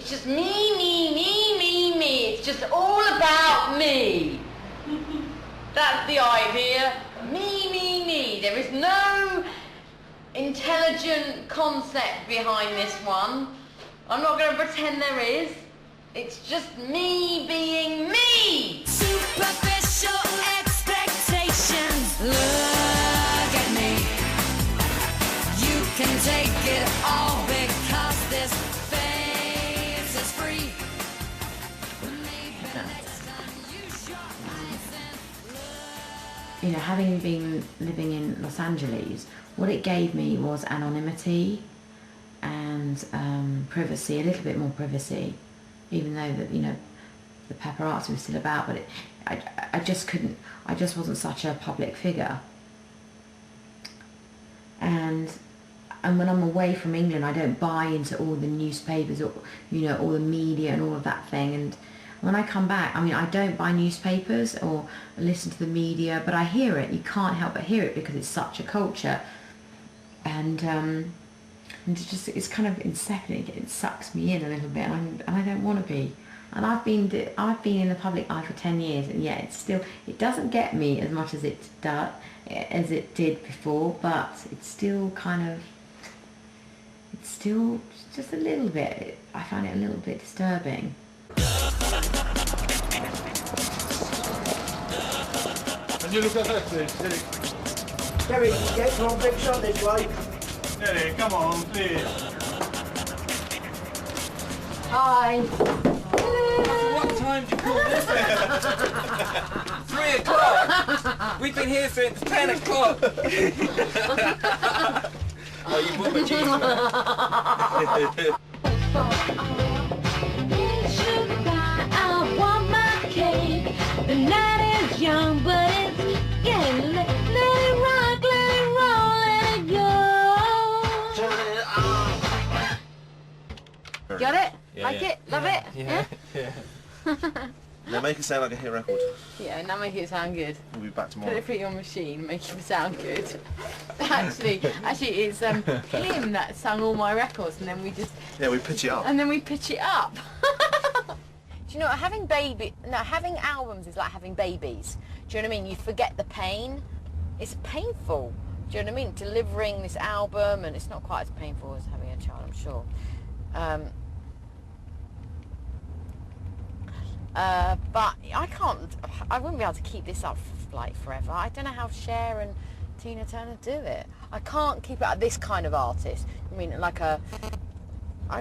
It's just me, me, me, me, me. It's just all about me. That's the idea. Me, me, me. There is no intelligent concept behind this one. I'm not going to pretend there is. It's just me being me. Superficial expectations. Look at me. You can take it all because this face is free. Maybe next time use your eyes and look. You know, having been living in Los Angeles, what it gave me was anonymity and privacy, a little bit more privacy, even though that, you know, the paparazzi was still about, but I just wasn't such a public figure. And when I'm away from England, I don't buy into all the newspapers or, you know, all the media and all of that thing. And when I come back, I mean, I don't buy newspapers or listen to the media, but I hear it. You can't help but hear it because it's such a culture. And it's kind of insipid. It sucks me in a little bit, and I don't want to be. And I've been in the public eye for 10 years, and yeah, it doesn't get me as much as it did before, but it's still just a little bit. I find it a little bit disturbing. Can you look at that, please? Geri, get one big shot this way. Geri, come on, please. Hi. What time do you call this at? 3 o'clock! We've been here since 10 o'clock! Oh, you bought the cheese. I want my cake. The night is young, but it's getting late. Let it rock, let it roll, let it go. Got it? Yeah, Like yeah. it? Love it? Yeah. Now make it sound like a hit record. Yeah, now make it sound good. We'll be back Put tomorrow. it through your machine and make it sound good. actually, it's him that sung all my records, and then we just... Yeah, we pitch it up. And then we pitch it up. Do you know what, having albums is like having babies. Do you know what I mean? You forget the pain. It's painful. Do you know what I mean? Delivering this album, and it's not quite as painful as having a child, I'm sure. But I wouldn't be able to keep this up like forever. I don't know how Cher and Tina Turner do it. I can't keep it up. This kind of artist. I mean, I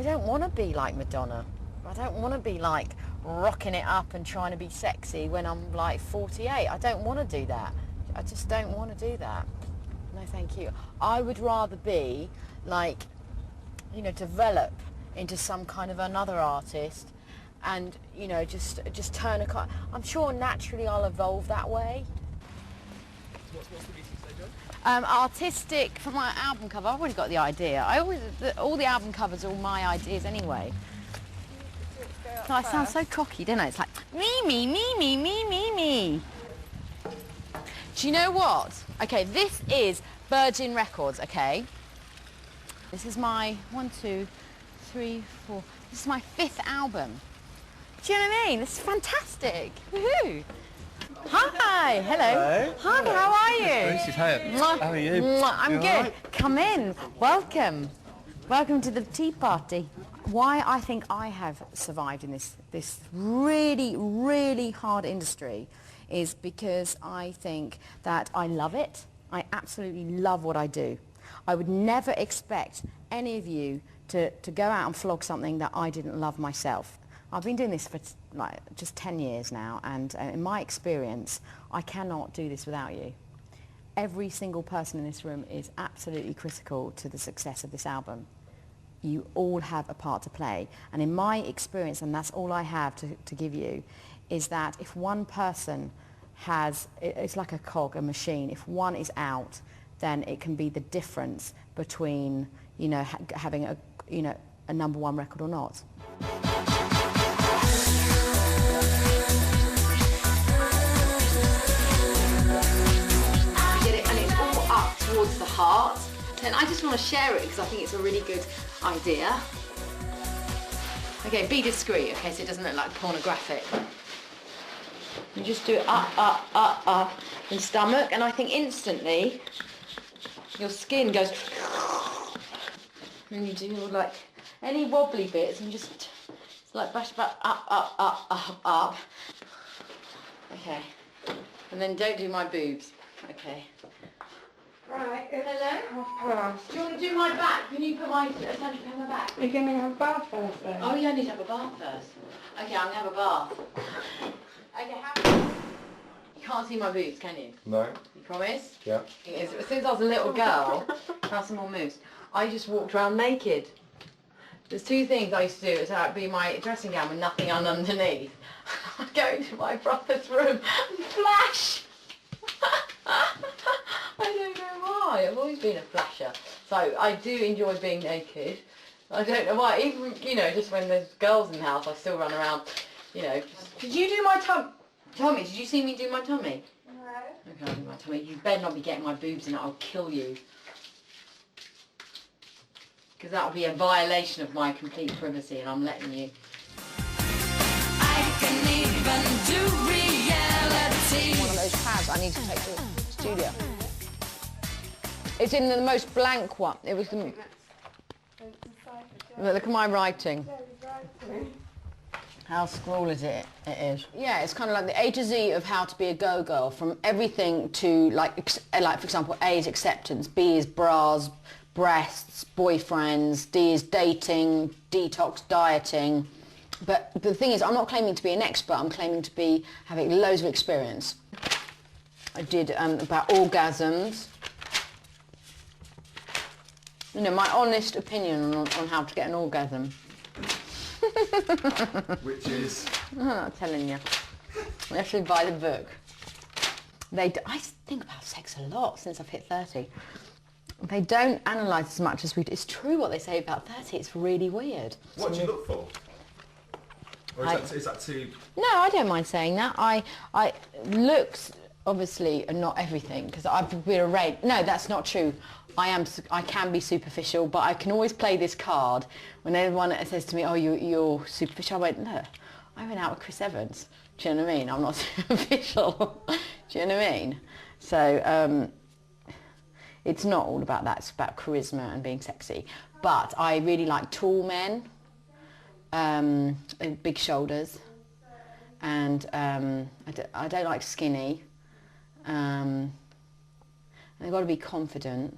don't want to be like Madonna. I don't want to be like rocking it up and trying to be sexy when I'm like 48. I don't want to do that. I just don't want to do that. No, thank you. I would rather be like, you know, develop into some kind of another artist, and, you know, just turn a car. I'm sure naturally I'll evolve that way. What's the reason so, John? Artistic, for my album cover, I've already got the idea. All the album covers are all my ideas anyway. I sound so cocky, don't I? It's like, me, me, me, me, me, me, me. Do you know what? Okay, this is Virgin Records, okay? This is my 1, 2, 3, 4. This is my 5th album. Do you know what I mean? This is fantastic. Woohoo! Hi, hello. Hi, how are you? How are you? I'm good. Come in. Welcome. Welcome to the tea party. Why I think I have survived in this really, really hard industry is because I think that I love it. I absolutely love what I do. I would never expect any of you to go out and flog something that I didn't love myself. I've been doing this for like just 10 years now, and in my experience, I cannot do this without you. Every single person in this room is absolutely critical to the success of this album. You all have a part to play, and in my experience, and that's all I have to give you, is that if one person it's like a cog, a machine. If one is out, then it can be the difference between, you know, having a #1 record or not. Get it, and it's all up towards the heart. And I just want to share it because I think it's a really good idea. Okay, be discreet, okay, so it doesn't look like pornographic. You just do it up, and stomach, and I think instantly your skin goes. And you do like any wobbly bits, and just it's like bash back up. Okay, and then don't do my boobs. Okay. Right. Hello. Do you want to do my back? Can you put my attention on my back? You're going to have a bath first then? Oh yeah, I need to have a bath first. Okay, I'm gonna have a bath. Okay, you can't see my boobs, can you? No. You promise? Yeah. Since I was a little girl, have some more moves. I just walked around naked. There's two things I used to do. It's like be my dressing gown with nothing on underneath. I'd go into my brother's room and flash. I don't know why. I've always been a flasher. So I do enjoy being naked. I don't know why. Even, you know, just when there's girls in the house, I still run around, you know. Did you do my tummy? Did you see me do my tummy? No. Okay, I'll do my tummy. You better not be getting my boobs in it. I'll kill you. Because that will be a violation of my complete privacy, and I'm letting you. I can even do reality. One of those pads I need to take to the studio. It's in the most blank one. It was the... Look at my writing. How scroll is it? It is. Yeah, it's kind of like the A to Z of how to be a go-girl, from everything to like for example, A is acceptance, B is bras, breasts, boyfriends, D is dating, detox, dieting. But the thing is, I'm not claiming to be an expert. I'm claiming to be having loads of experience. I did about orgasms. You know, my honest opinion on how to get an orgasm. Which is? I'm not telling you. You have to buy the book. I think about sex a lot since I've hit 30. They don't analyse as much as we do. It's true what they say about 30. It's really weird. What do you look for? Or is that too... No, I don't mind saying that. I looks obviously are not everything, because I've been arranged. No, that's not true. I can be superficial, but I can always play this card. When anyone says to me, "Oh, you're superficial," I went, "No, I went out with Chris Evans." Do you know what I mean? I'm not superficial. Do you know what I mean? So it's not all about that. It's about charisma and being sexy. But I really like tall men, big shoulders, and I don't like skinny. And they've got to be confident.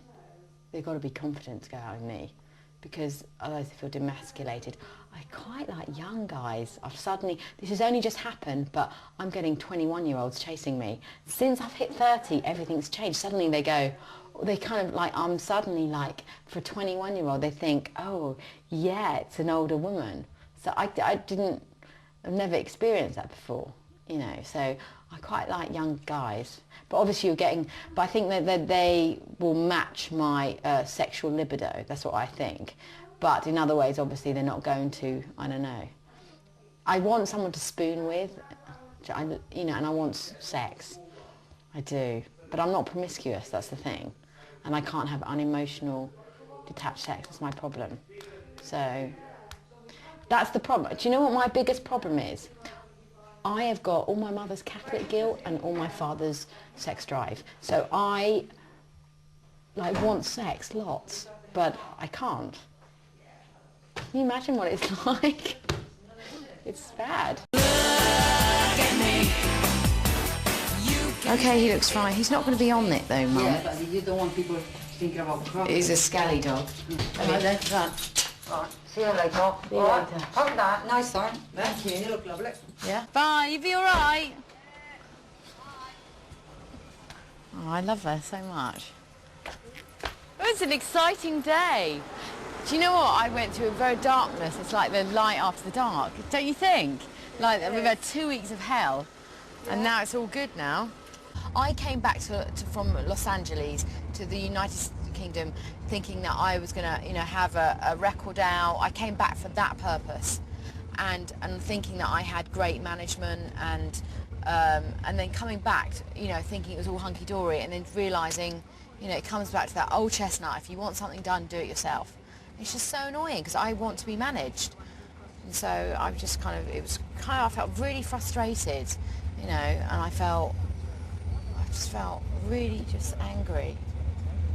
They've got to be confident to go out with me, because otherwise they feel demasculated. I quite like young guys. This has only just happened, but I'm getting 21-year-olds chasing me. Since I've hit 30, everything's changed. Suddenly they kind of like, I'm suddenly like, for a 21-year-old, they think, oh, yeah, it's an older woman. So I've never experienced that before, you know, so I quite like young guys. But obviously but I think that they will match my sexual libido. That's what I think. But in other ways, obviously, they're not going to, I don't know. I want someone to spoon with, you know, and I want sex. I do. But I'm not promiscuous, that's the thing. And I can't have unemotional, detached sex. That's my problem. So that's the problem. Do you know what my biggest problem is? I have got all my mother's Catholic guilt and all my father's sex drive. So I want sex lots, but I can't. Can you imagine what it's like? It's bad. Okay, he looks fine. He's not going to be on it though, Mum. Yeah, but you don't want people thinking about crap. He's a scally dog. Right then, done. Right, see you later. See you later. Hold that. Nice, sir. Thank you. You look lovely. Yeah. Bye, you be alright? Oh, I love her so much. It was an exciting day. Do you know what? I went through a very darkness. It's like the light after the dark. Don't you think? Like, we've had 2 weeks of hell, and now it's all good now. I came back from Los Angeles to the United Kingdom thinking that I was going to, you know, have a record out. I came back for that purpose, and thinking that I had great management, and then coming back, you know, thinking it was all hunky-dory, and then realising, you know, it comes back to that old chestnut. If you want something done, do it yourself. It's just so annoying because I want to be managed. And so I just I felt really frustrated, you know, and I just felt really just angry.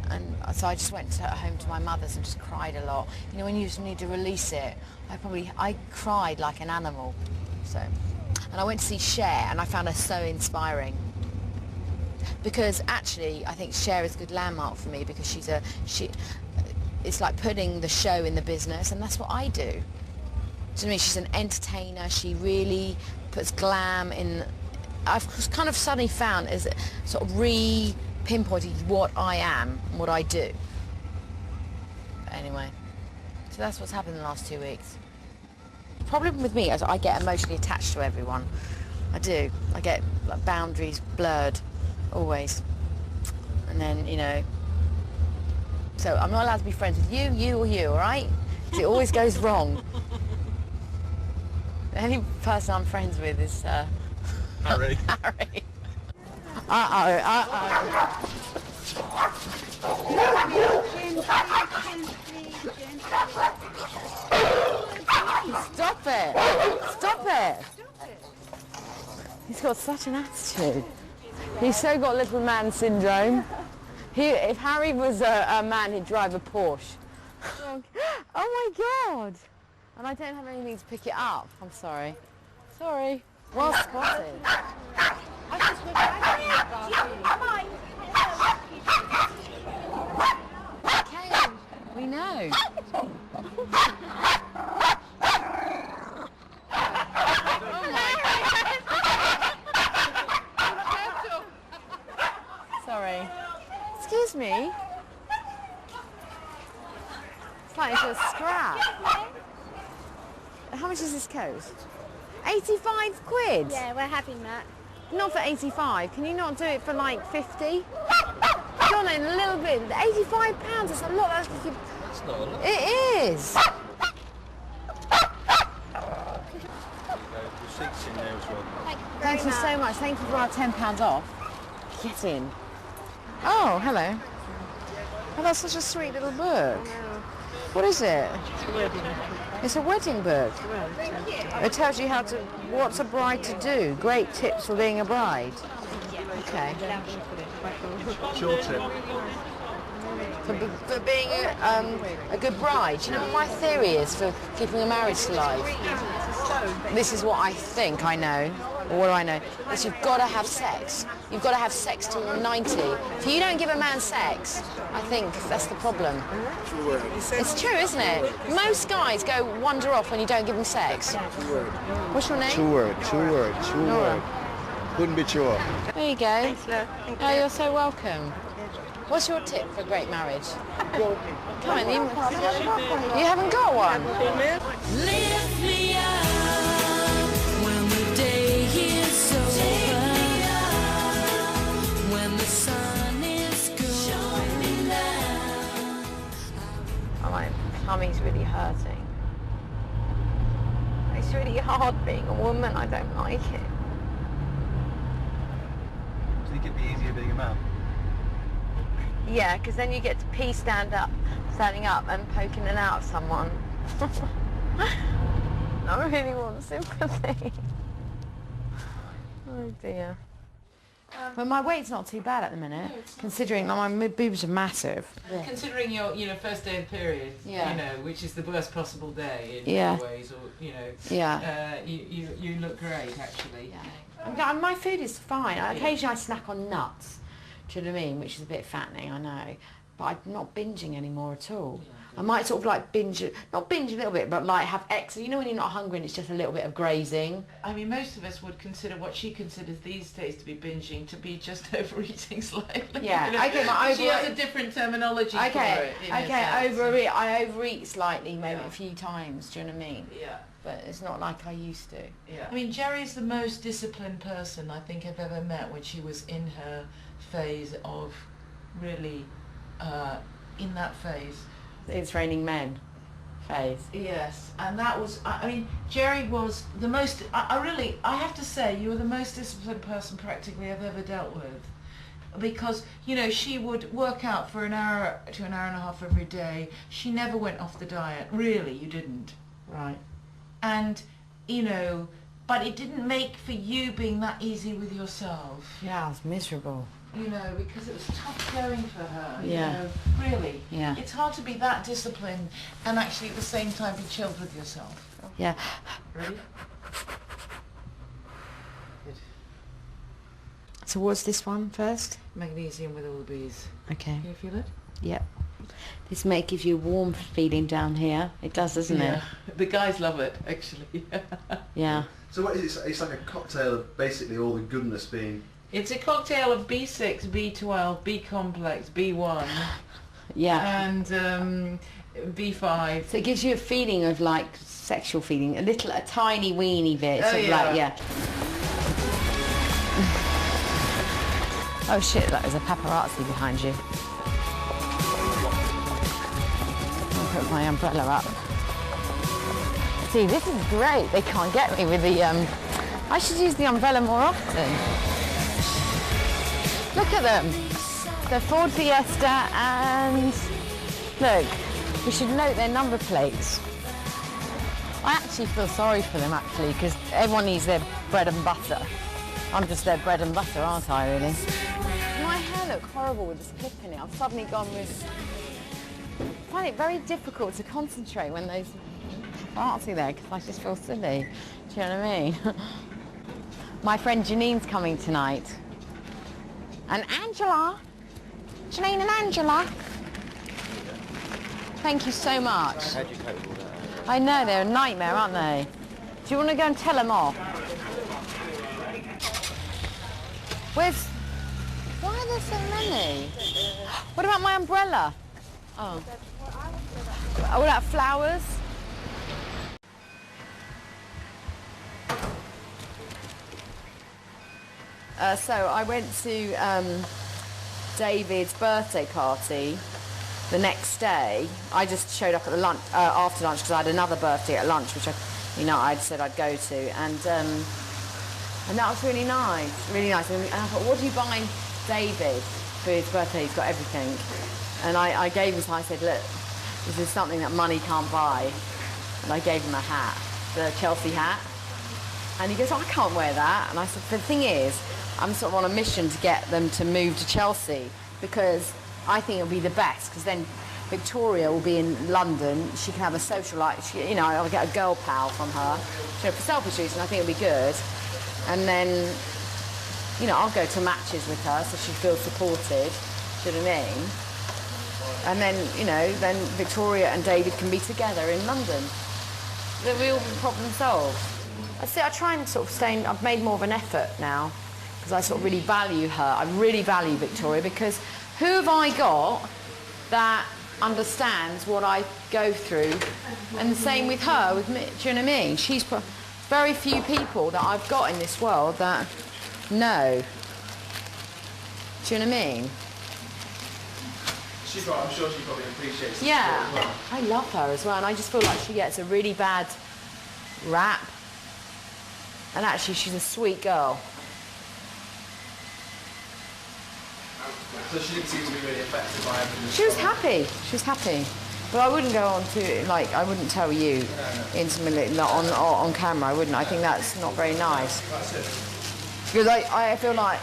And so I just went home to my mother's and just cried a lot. You know, when you just need to release it, I cried like an animal. So, and I went to see Cher, and I found her so inspiring. Because actually, I think Cher is a good landmark for me, because it's like putting the show in the business, and that's what I do. Do you know what I mean? She's an entertainer. She really puts glam in. I've kind of suddenly found as sort of pinpointed what I am and what I do. But anyway, so that's what's happened in the last 2 weeks. The problem with me is I get emotionally attached to everyone. I do. I get like boundaries blurred, always. And then, you know, so I'm not allowed to be friends with you, or you, all right? Because it always goes wrong. The only person I'm friends with is Harry. Harry. Stop it! Stop it! He's got such an attitude. He's so got little man syndrome. If Harry was a man, he'd drive a Porsche. Oh my God! And I don't have anything to pick it up. I'm sorry. Sorry. Well spotted. Okay, we know. Sorry. Excuse me. It's like it's a scrap. How much is this coat? 85 quid? Yeah, we're having that. Not for 85. Can you not do it for like 50? John, a little bit. 85 pounds. That's a lot. That's not a lot. It is. Receipts in there as well. Thank you so much. Thank you for our £10 off. Get in. Oh, hello. Oh, that's such a sweet little book. What is it? It's a wedding book. It tells you what's a bride to do. Great tips for being a bride. Okay. What's your tip? For being a good bride. You know what my theory is for keeping a marriage alive? This is what I think I know. Or what do I know? Is you've got to have sex. You've got to have sex till you're 90. If you don't give a man sex, I think that's the problem. It's true, isn't it? Most guys go wander off when you don't give them sex. What's your name? Two word. Couldn't be sure. There you go. Oh, you're so welcome. What's your tip for a great marriage? Come on, you haven't got one. Lift me up when the day is over, when the sun is going down. My tummy's really hurting. It's really hard being a woman. I don't like it. Do you think it'd be easier being a man? Yeah, because then you get to pee standing up and poking it out of someone. I really want sympathy. Oh dear. But my weight's not too bad at the minute, considering my boobs are massive. Considering your, first day of period, Yeah. which is the worst possible day in Yeah. many ways, or Yeah. you look great actually. Yeah. My food is fine. Occasionally I snack on nuts. Do you know what I mean? Which is a bit fattening, I know. But I'm not binging anymore at all. I might sort of like not binge a little bit, but like have extra. You know when you're not hungry and it's just a little bit of grazing? I mean, most of us would consider what she considers these days to be binging to be just overeating slightly. Yeah, okay, she has a different terminology for it. I overeat slightly, maybe a few times, do you know what I mean? Yeah. But it's not like I used to. Yeah. I mean, Geri's the most disciplined person I think I've ever met when she was in her phase of really, in that phase. It's raining men phase. Yes, and that was, I mean, Geri was the most, I have to say, you were the most disciplined person practically I've ever dealt with. Because, she would work out for an hour to an hour and a half every day. She never went off the diet. Really, you didn't. Right. and you know, but it didn't make for you being that easy with yourself. Yeah, I was miserable. You know, because it was tough going for her. Yeah. You know, really. Yeah. It's hard to be that disciplined and actually at the same time be chilled with yourself. Yeah. Ready? Good. So what's this one first? Magnesium with all the bees. Okay. Can you feel it? Yep. This gives you a warm feeling down here. It does, doesn't it? The guys love it, actually. Yeah. So what is it? It's like a cocktail of basically all the goodness being... It's a cocktail of B6, B12, B complex, B1, Yeah. and B5. So it gives you a feeling of like sexual feeling, a tiny weeny bit. Sort of like, yeah. Oh shit, there's a paparazzi behind you. I'll put my umbrella up. See, this is great. They can't get me with the, I should use the umbrella more often. Look at them. They're Ford Fiesta and look, we should note their number plates. I actually feel sorry for them actually because everyone needs their bread and butter. I'm just their bread and butter, aren't I really? My hair looked horrible with this clip in it. I've suddenly gone with... I find it very difficult to concentrate when those paparazzi there because I just feel silly. Do you know what I mean? My friend Janine's coming tonight. And Angela. Janine and Angela. Thank you so much. How'd you cope with all that? I know, they're a nightmare, aren't they? Do you want to go and tell them off? Where's... Why are there so many? What about my umbrella? Oh. Oh, that flowers? So I went to David's birthday party the next day. I just showed up at the lunch after lunch because I had another birthday at lunch, which I'd said I'd go to, and that was really nice, really nice. And I thought, what do you buy David for his birthday? He's got everything, and I gave him. I said, look, this is something that money can't buy, and I gave him a hat, the Chelsea hat, and he goes, oh, I can't wear that, and I said, but the thing is, I'm sort of on a mission to get them to move to Chelsea because I think it'll be the best because then Victoria will be in London. She can have a social life. I'll get a girl pal from her. For selfish reasons, I think it'll be good. And then, I'll go to matches with her so she feels supported. Do you know what I mean? And then, then Victoria and David can be together in London. The real problem solved. I try and sort of I've made more of an effort now. Because I sort of really value her. I really value Victoria because who have I got that understands what I go through? And the same with her, with me. Do you know what I mean? She's very few people that I've got in this world that know. Do you know what I mean? I'm sure she probably appreciates it. Yeah, as well. I love her as well, and I just feel like she gets a really bad rap. And actually, she's a sweet girl. So she didn't seem to be really affected by everything. She was happy. She was happy. But I wouldn't go on to, I wouldn't tell you intimately on camera. I wouldn't. I think that's not very nice. Because I feel like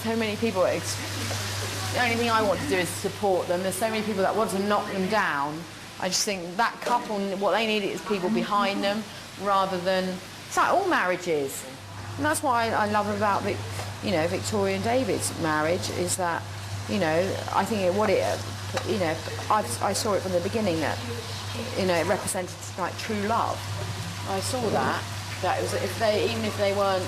so many people, the only thing I want to do is support them. There's so many people that want to knock them down. I just think that couple, what they need is people behind them rather than, it's like all marriages. And that's what I love about Victoria and David's marriage is that, I think I saw it from the beginning that, it represented like true love. I saw that it was, even if they weren't,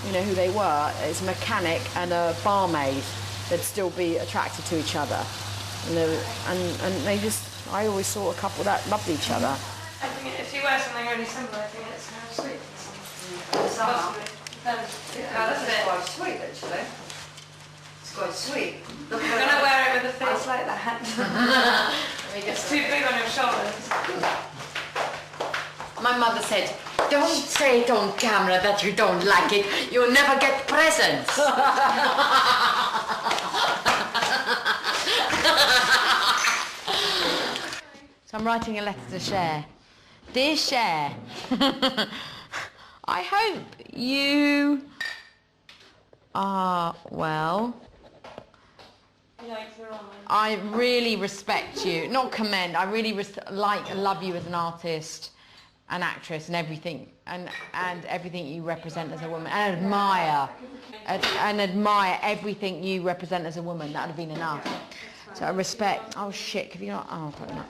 who they were, as a mechanic and a barmaid, they'd still be attracted to each other. And they just, I always saw a couple that loved each other. I think if you wear something really simple, I think it's kind of sweet. That's quite sweet, actually. It's quite sweet. You're going to wear it with a face like that. It's too big on your shoulders. My mother said, don't say it on camera that you don't like it. You'll never get presents. So I'm writing a letter to Cher. Dear Cher, I hope you are well. I really respect you. Not commend. I really love you as an artist, an actress, and everything, and everything you represent as a woman, and admire everything you represent as a woman. That would have been enough. So I respect. Oh shit! Have you not? Oh, probably not.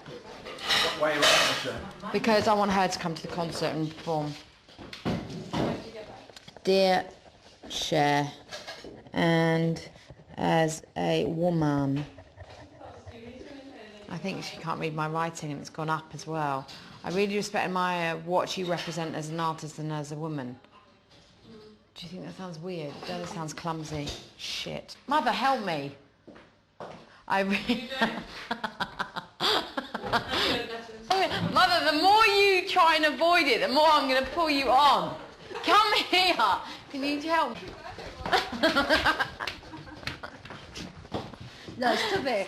Why are you writing the show? Because I want her to come to the concert and perform. Dear Cher, and as a woman, I think she can't read my writing and it's gone up as well. I really respect and admire what you represent as an artist and as a woman. Do you think that sounds weird? That sounds clumsy. Shit. Mother, help me. I really... Mother, the more you try and avoid it, the more I'm going to pull you on. Come here. Can you help? لا استبع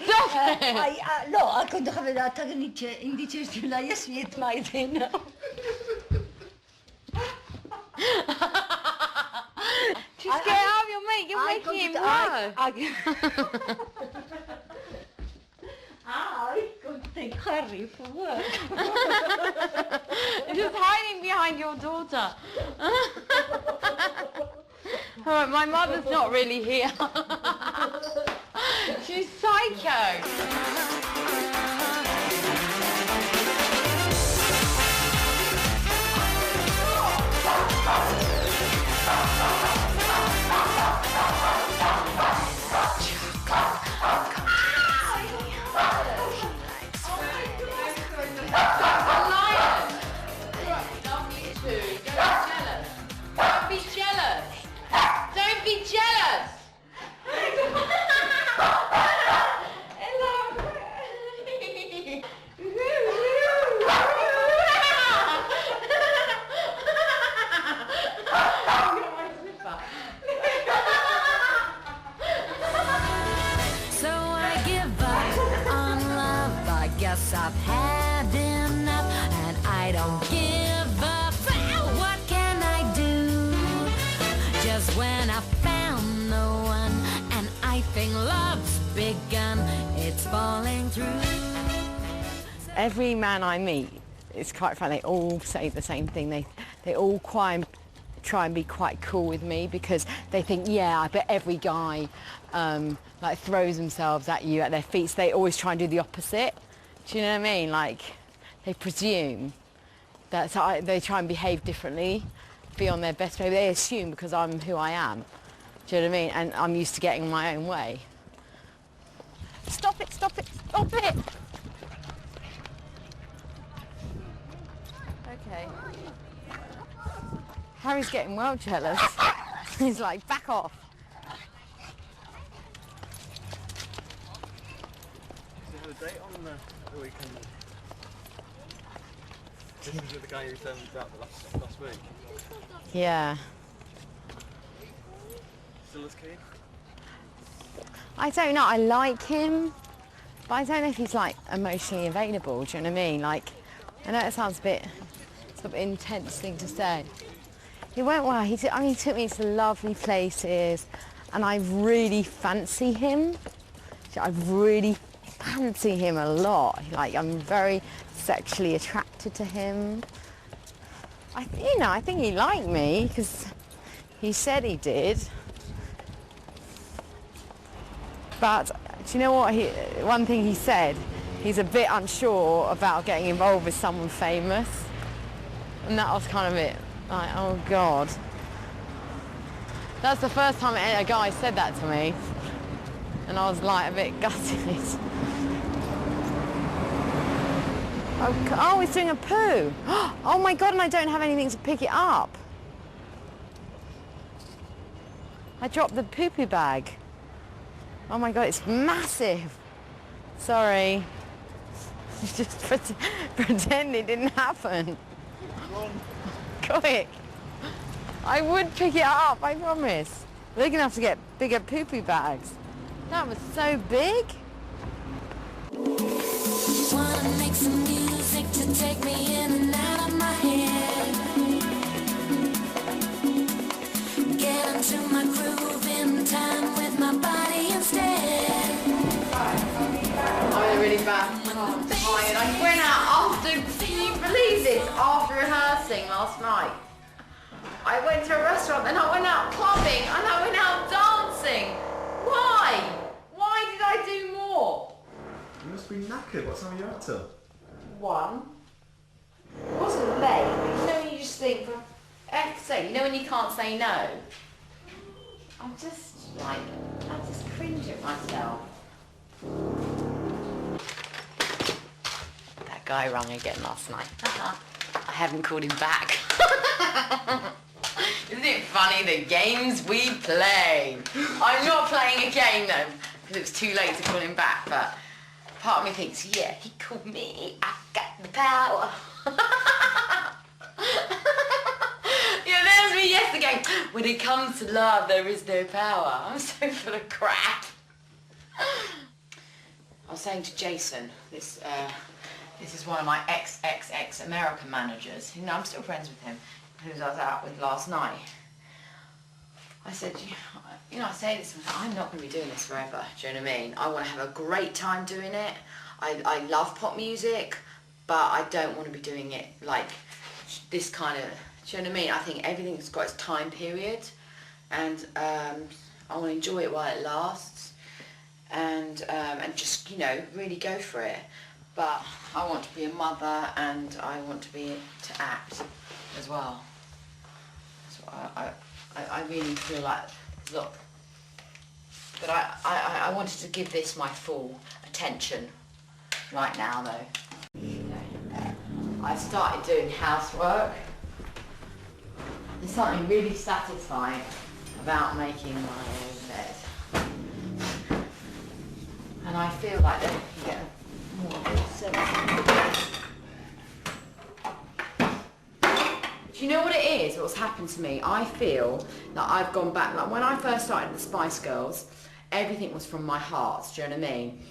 لا أكون دخل أعتقد إني تشتري لا يسويت ما يدينا Just get out of your mate, you're making him worse. I could take Harry for work. You're just hiding behind your daughter. Alright, my mother's not really here. She's psycho. I've had enough and I don't give up. What can I do? Just when I found no one and I think love's begun, it's falling through. Every man I meet, it's quite funny, they all say the same thing. They all try and be quite cool with me because they think, yeah, I bet every guy like throws themselves at you at their feet, so they always try and do the opposite. Do you know what I mean? Like, they presume that they try and behave differently, be on their best behaviour. They assume because I'm who I am. Do you know what I mean? And I'm used to getting my own way. Stop it, stop it, stop it! Okay. Harry's getting well jealous. He's like, back off. Does he have a date on the weekend? This is with the guy who turned out last week. Yeah. Still as keen? I don't know, I like him, but I don't know if he's like emotionally available, do you know what I mean? Like, I know it sounds a bit sort of intense thing to say. He went well, he took me to lovely places and I really fancy him. I really fancy him a lot. Like, I'm very sexually attracted to him. I think he liked me because he said he did. But do you know what? One thing he said, he's a bit unsure about getting involved with someone famous. And that was kind of it. Like, oh God. That's the first time a guy said that to me. And I was like a bit gutted. Oh, he's doing a poo. Oh my God, and I don't have anything to pick it up. I dropped the poo-poo bag. Oh my God, it's massive. Sorry. Just pretend it didn't happen. Quick. I would pick it up, I promise. We're gonna have to get bigger poo-poo bags. That was so big. Wanna make some music to take me in and out of dancing last night. I went to a restaurant, then I went out clubbing, and I went out dancing. Why? Why did I do more? You must be knackered. What time are you out till? 1. It wasn't late, but you know when you just think, for F's sake, you know when you can't say no? I'm just cringe at myself. That guy rang again last night. I haven't called him back. Isn't it funny the games we play? I'm not playing a game though, because it was too late to call him back, but part of me thinks, yeah, he called me, I got the power. Yeah, there's me yesterday. When it comes to love, there is no power. I'm so full of crap. I was saying to Jason, this is one of my ex American managers. You know, I'm still friends with him, who I was out with last night. I said, you know, I say this, I'm not going to be doing this forever, do you know what I mean? I want to have a great time doing it. I love pop music, but I don't want to be doing it like this kind of, do you know what I mean? I think everything's got its time period, and I want to enjoy it while it lasts, and just, you know, really go for it. But I want to be a mother, and I want to act as well. So I really feel like, look, but I wanted to give this my full attention right now though. I started doing housework. There's something really satisfying about making my own bed. And I feel like then you can get more of a sense. Do you know what it is? What's happened to me? I feel that I've gone back. Like when I first started the Spice Girls, everything was from my heart. Do you know what I mean?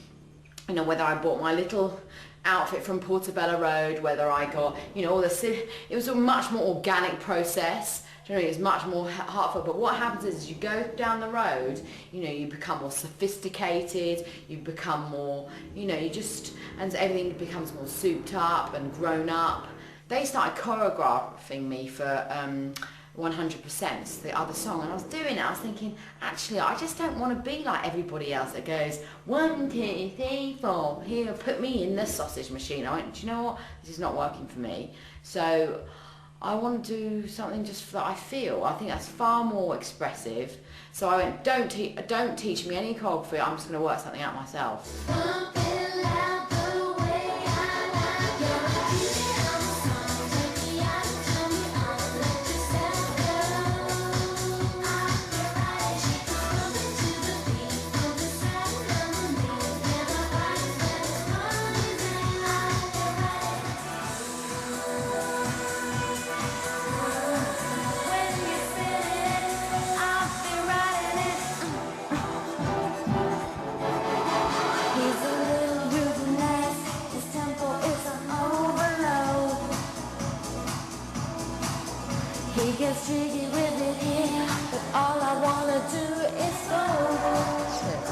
You know, whether I bought my little outfit from Portobello Road, whether I got, you know, all the, it was a much more organic process. Do you know, it was much more heartfelt. But what happens is you go down the road, you know, you become more sophisticated, you become more, you know, you just, and everything becomes more souped up and grown up. They started choreographing me for 100%, the other song, and I was doing it, I was thinking, actually, I just don't want to be like everybody else that goes, 1, 2, 3, 4, here, put me in the sausage machine. I went, do you know what, this is not working for me. So I want to do something just that I feel. I think that's far more expressive. So I went, don't teach me any choreography, I'm just going to work something out myself. Jiggy with it here, but all I wanna do is vogue.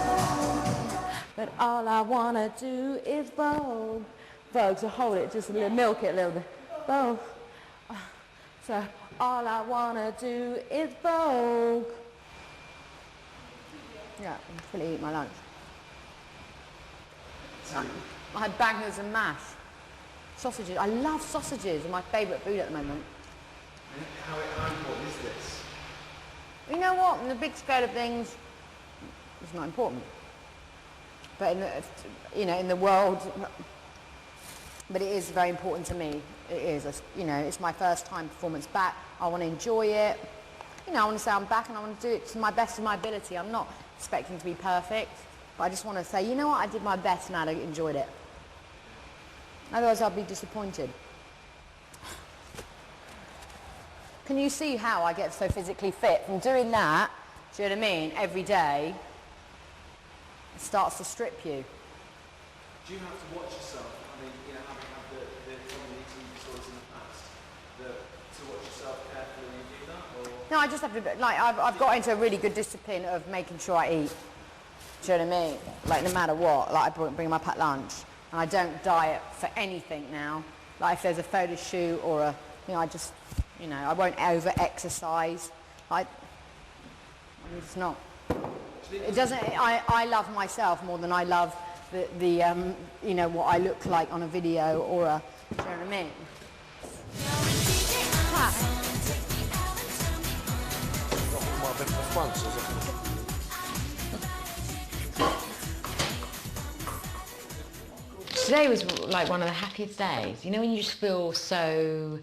But all I wanna do is vogue. Vogue, so hold it, just a little, milk it a little bit. Vogue. So all I wanna do is vogue. Yeah, I'm fully eat my lunch. I had bangers and mash. Sausages. I love sausages. They're my favourite food at the moment. How important is this? You know what? In the big scale of things, it's not important. But in the, you know, in the world, but it is very important to me. It is. You know, it's my first time performance back. I want to enjoy it. You know, I want to say I'm back and I want to do it to my best of my ability. I'm not expecting to be perfect, but I just want to say, you know what? I did my best and I enjoyed it. Otherwise, I'll be disappointed. Can you see how I get so physically fit from doing that? Do you know what I mean? Every day, it starts to strip you. Do you have to watch yourself? I mean, you know, having had the eating disorders in the past, to watch yourself carefully when you do that, or? No, I just have to, like, I've got into a really good discipline of making sure I eat. Do you know what I mean? Like, no matter what, like, I bring my packed lunch, and I don't diet for anything now. Like, if there's a photo shoot or a You know, I just, you know, I won't over-exercise. I'm just not. It doesn't, I love myself more than I love the you know, what I look like on a video or a, do you know what I mean? Today was like one of the happiest days. You know when you just feel so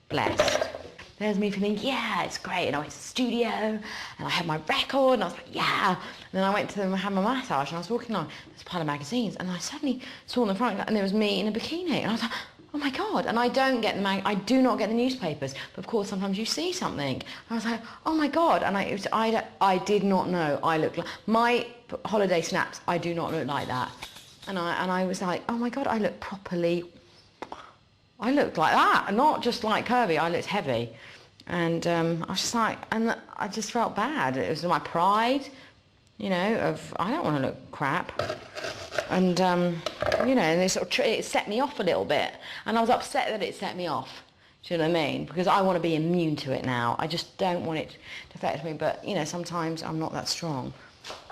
blessed? There's me feeling, yeah, it's great. And I went to the studio and I had my record and I was like, yeah. And then I went to have my massage and I was walking on this pile of magazines and I suddenly saw in the front and there was me in a bikini and I was like, oh my God. And I do not get the newspapers, but of course sometimes you see something. And I was like, oh my God. And I did not know I looked like, my holiday snaps, I do not look like that. And I was like, oh my God, I look properly, I looked like that, not just like curvy, I looked heavy. And I was just like, and I just felt bad. It was my pride, you know, of, I don't want to look crap. And, you know, and it set me off a little bit. And I was upset that it set me off, do you know what I mean? Because I want to be immune to it now. I just don't want it to affect me, but, you know, sometimes I'm not that strong.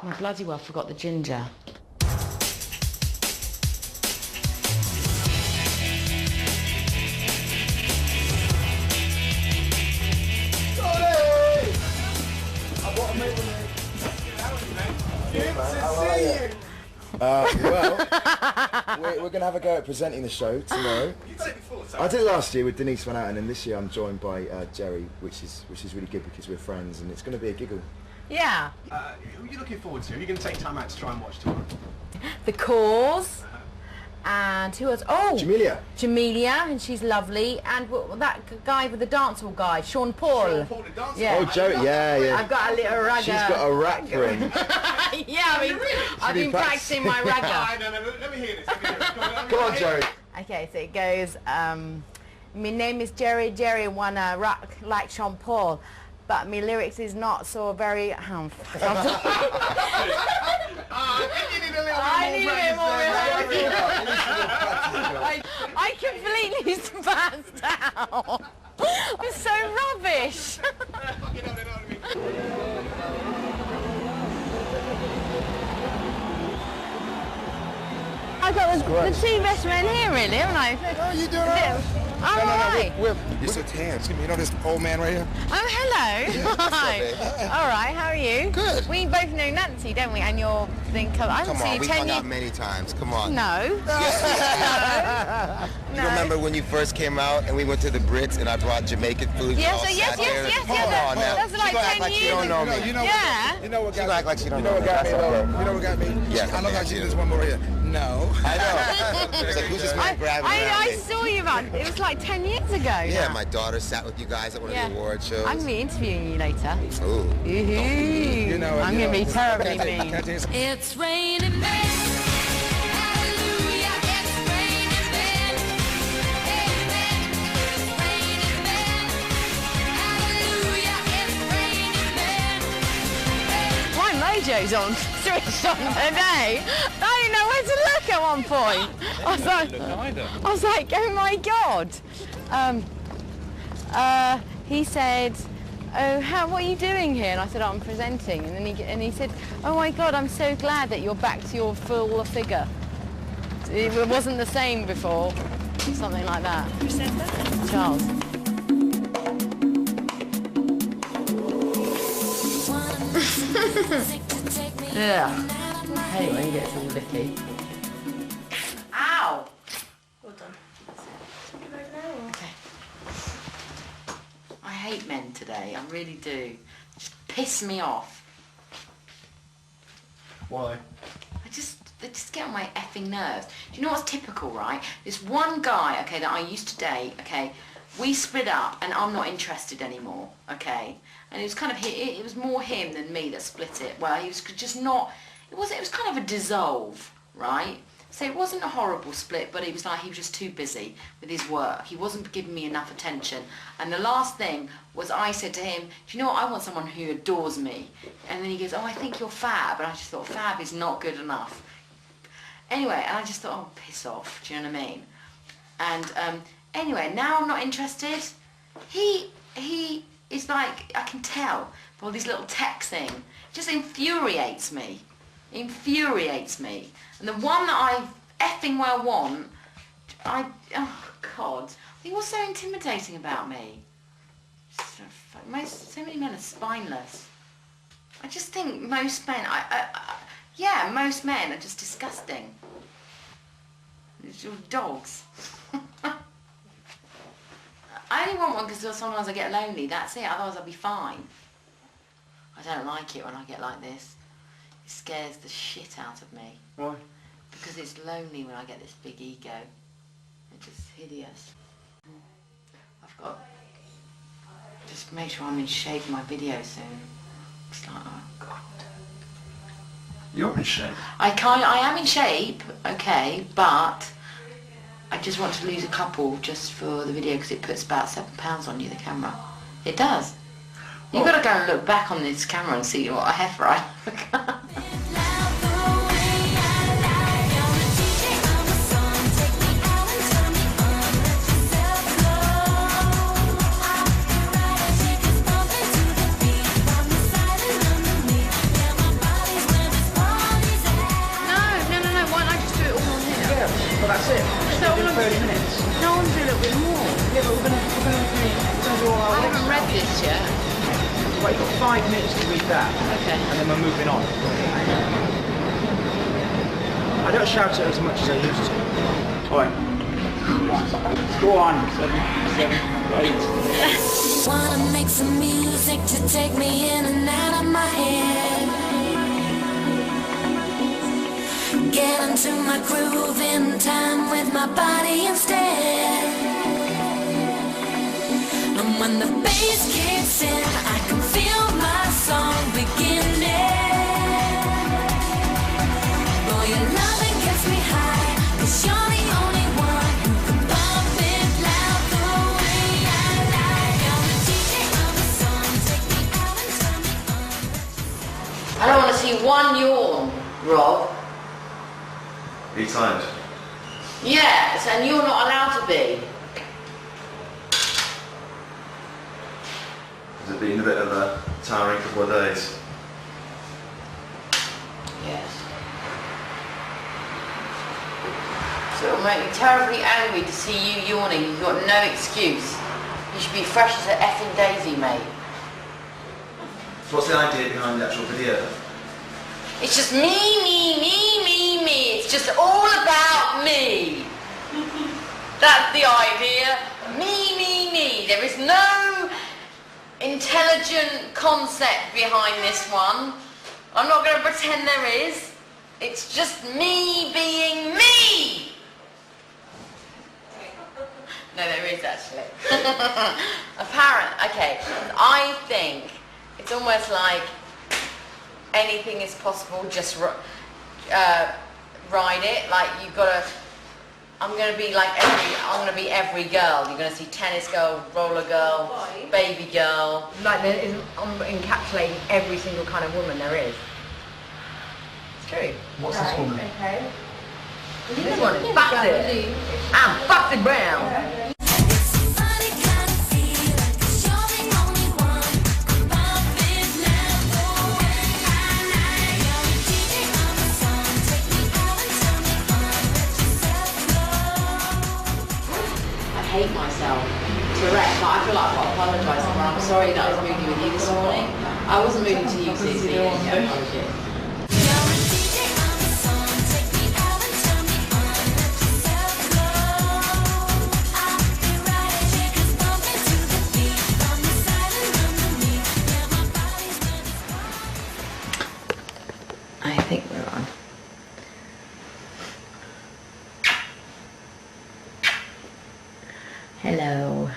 And I bloody well forgot the ginger. Well, we're going to have a go at presenting the show tomorrow. I did it last year with Denise Van Outen, and this year I'm joined by Geri, which is really good because we're friends, and it's going to be a giggle. Yeah. Who are you looking forward to? Who are you going to take time out to try and watch tomorrow? The Cause. And who else? Oh! Jamelia, and she's lovely. And that guy with the dancehall guy, Sean Paul. Sean Paul, the dancehall. Yeah. Oh, Joe, yeah. I've got a little ragga. She's got a rag for him. Yeah, I've been practicing my ragga. No, let me hear this. Come on, Geri. Okay, so it goes, my name is Geri wanna rock like Sean Paul, but my lyrics is not so very, I need a bit more rehearsal. I completely spazzed out. I'm so rubbish. I've got the two best men here, really, haven't I? Oh, you doing all right? All right. You're so tan. Excuse me, you know this old man right here? Oh, hello. Hi. All right, how are you? Good. We both know Nancy, don't we? And you're I haven't seen you 10 years. Come on, we hung out many times. Come on. No. You remember when you first came out and we went to the Brits and I brought Jamaican food? Yes. That's like 10 years ago. You don't know me. You know what got me? Act like she don't know what got me, though? You know what got me? Yeah. I love how she does one more here. No. I know. It's like, who's this man grabbing I saw you, man. It was like 10 years ago. Yeah, now. my daughter sat with you guys at one of the award shows. I'm going to be interviewing you later. Ooh. You know I'm going to be terribly mean. It's raining men. Hallelujah, it's raining men. Amen. It's raining men. Hallelujah, it's raining men. My mojo's on switched on today. I didn't know where to look at one point. I was like, oh my God. He said, oh, what are you doing here? And I said, oh, I'm presenting. And he said, oh my God, I'm so glad that you're back to your full figure. It wasn't the same before. Something like that. Who said that? Charles. Yeah. I hate when you get all licky. Ow! Well done. Okay. I hate men today, I really do. Just piss me off. Why? They just get on my effing nerves. Do you know what's typical, right? This one guy, okay, that I used to date, okay, we split up and I'm not interested anymore, okay? And it was kind of, it was more him than me that split it. Well, he was just not, it was kind of a dissolve, right? So it wasn't a horrible split, but he was just too busy with his work. He wasn't giving me enough attention. And the last thing was I said to him, do you know what, I want someone who adores me. And then he goes, oh, I think you're fab. And I just thought, fab is not good enough. Anyway, and I just thought, oh, piss off, do you know what I mean? And anyway, now I'm not interested. He is like, I can tell by all these little texting, just infuriates me. Infuriates me. And the one that I effing well want, oh God. I think what's so intimidating about me? So many men are spineless. I just think most men, yeah, most men are just disgusting. They're dogs. I only want one because sometimes I get lonely, that's it, otherwise I'll be fine. I don't like it when I get like this. It scares the shit out of me. Why? Because it's lonely when I get this big ego. It's just hideous. I've got to just make sure I'm in shape for my video soon. It's like, oh God. You're in shape. I am in shape, okay, but I just want to lose a couple just for the video because it puts about 7 pounds on you, the camera. It does. You've got to go and look back on this camera and see what a heifer I look. Well, that's it. Just do 30 minutes. No, I want to do a little bit more. Yeah, but we're going to do all our I haven't read this yet. Right, you've got 5 minutes to read that. Okay. And then we're moving on. I don't shout it as much as I used to. Alright. Go on. 7, 8. Wanna make some music to take me in and out of my head. Get into my groove in time with my body instead. And when the bass kicks in, I can feel my song beginning. Boy, your loving gets me high, 'cause you're the only one who can bump it loud the way I like. You're the DJ of the song, take me out and turn me on. I don't want to see one yawn, Rob. Are you tired? Yes, and you're not allowed to be. Has it been a bit of a tiring couple of days? Yes. So it'll make me terribly angry to see you yawning. You've got no excuse. You should be fresh as an effing daisy, mate. So what's the idea behind the actual video then? It's just me. It's just all about me. That's the idea. Me. There is no intelligent concept behind this one. I'm not going to pretend there is. It's just me being me. No, there is actually. Okay, I think it's almost like anything is possible, just ride it. Like you've got to, I'm going to be every girl. You're going to see tennis girl, roller girl, baby girl. Like there isn't, I'm encapsulating every single kind of woman there is. It's true. What's this woman? Okay. This one is Foxy. I'm Foxy Brown. I hate myself to wreck, but I feel like I've got to apologise for. I'm sorry that I was moody with you this morning. I wasn't moody to you, Susie. Apology. I think we're on. Hello.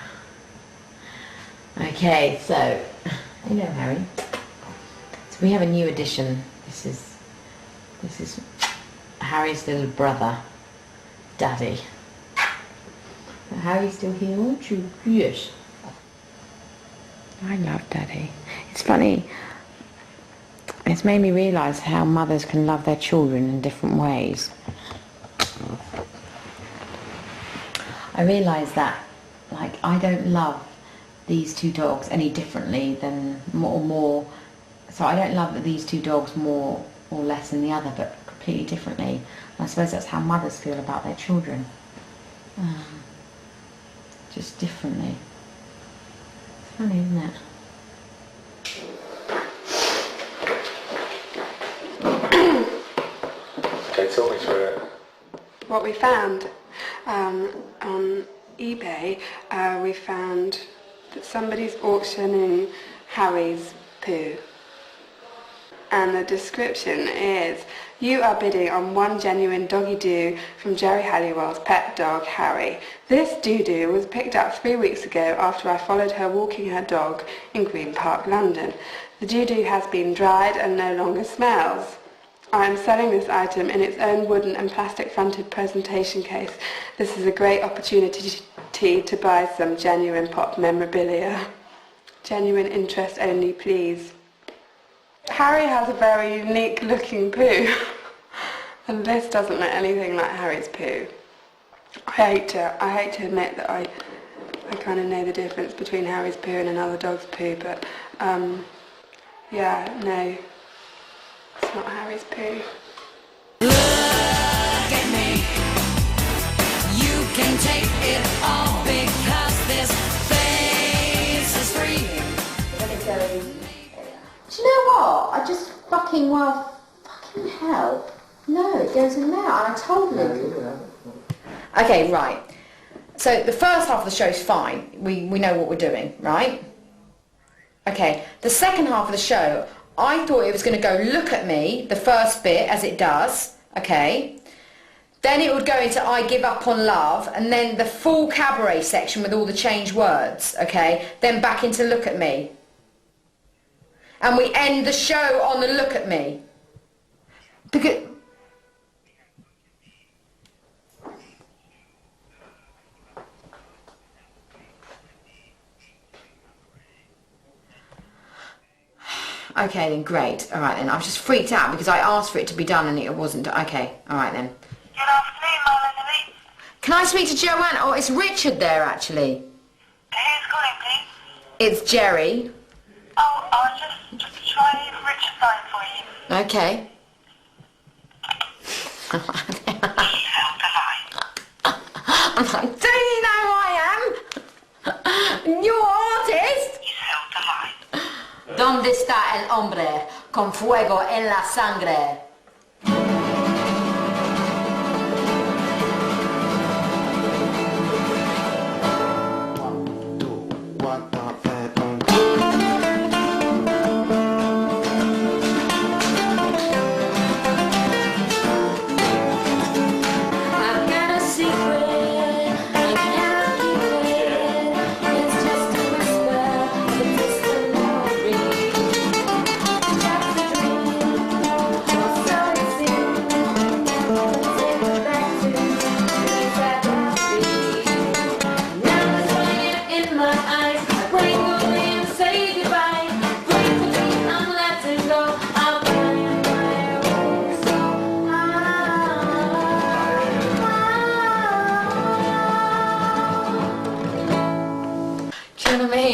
Okay, so, hello Harry. So we have a new addition. This is Harry's little brother, Daddy. Harry's still here, aren't you? Yes. I love Daddy. It's funny. It's made me realise how mothers can love their children in different ways. I realise that, like, I don't love these two dogs any differently than more. So I don't love these two dogs more or less than the other, but completely differently. And I suppose that's how mothers feel about their children. Just differently. It's funny, isn't it? Okay, talk me through it. What we found on eBay, we found that somebody's auctioning Harry's poo. And the description is, you are bidding on one genuine doggy doo from Geri Halliwell's pet dog, Harry. This doo-doo was picked up 3 weeks ago after I followed her walking her dog in Green Park, London. The doo-doo has been dried and no longer smells. I am selling this item in its own wooden and plastic-fronted presentation case. This is a great opportunity to buy some genuine pop memorabilia. Genuine interest only, please. Harry has a very unique looking poo, and this doesn't look anything like Harry's poo. I hate to admit that I kind of know the difference between Harry's poo and another dog's poo, but yeah, no, it's not Harry's poo. Look at me. You can take it all because this face is free. Do you know what? I just fucking hell. No, it goes in there. And I told him. Okay, right. So the first half of the show is fine. We know what we're doing, right? Okay, the second half of the show, I thought it was going to go look at me, the first bit, as it does, okay? Then it would go into I give up on love, and then the full cabaret section with all the changed words, okay? Then back into look at me. And we end the show on the look at me. Because... Okay then, great. All right then. I was just freaked out because I asked for it to be done and it wasn't. Okay, all right then. Good afternoon, my lady. Can I speak to Joanne? Oh, it's Richard there actually. Who's calling, please? It's Geri. Oh, I'll just try Richard's line for you. Okay. I'm like, do you know who I am? Your artist? ¿Dónde está el hombre con fuego en la sangre?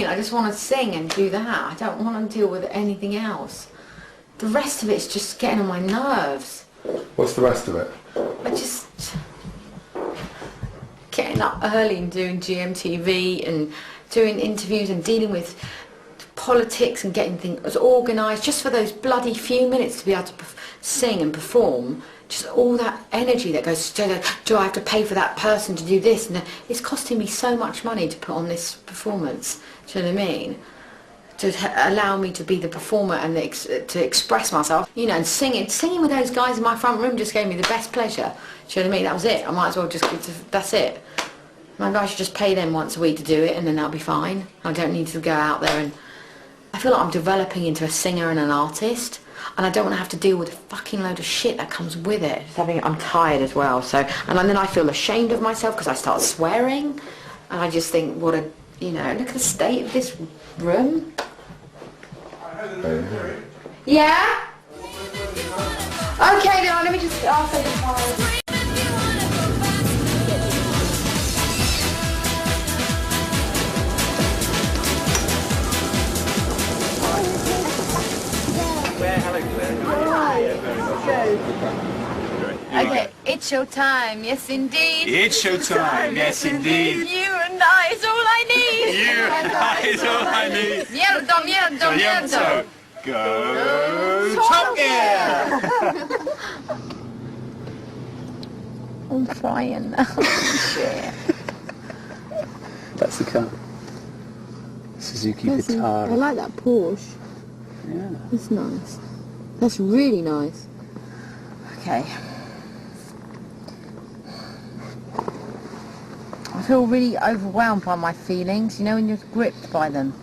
I just want to sing and do that. I don't want to deal with anything else. The rest of it's just getting on my nerves. What's the rest of it? I just... getting up early and doing GMTV and doing interviews and dealing with politics and getting things organised just for those bloody few minutes to be able to sing and perform. Just all that energy that goes, do I have to pay for that person to do this? And it's costing me so much money to put on this performance. Do you know what I mean? To allow me to be the performer and to express myself, you know, and singing with those guys in my front room just gave me the best pleasure. Do you know what I mean? That was it. I might as well just, that's it. Maybe I should just pay them once a week to do it and then that'll be fine. I don't need to go out there and... I feel like I'm developing into a singer and an artist. And I don't want to have to deal with a fucking load of shit that comes with it. I'm tired as well, so... And then I feel ashamed of myself because I start swearing. And I just think, what a... You know, look at the state of this room. Yeah? Okay, then, let me just... I'll say the Okay, it's your time, yes indeed. It's your time, yes indeed. You and I is all I need. You and I is all I need. Mierda, mierda, mierda. Go Top Gear! I'm frying now. Shit. That's the car. Suzuki Vitara. I like that Porsche. Yeah. That's nice. That's really nice. Okay. I feel really overwhelmed by my feelings, you know, when you're gripped by them.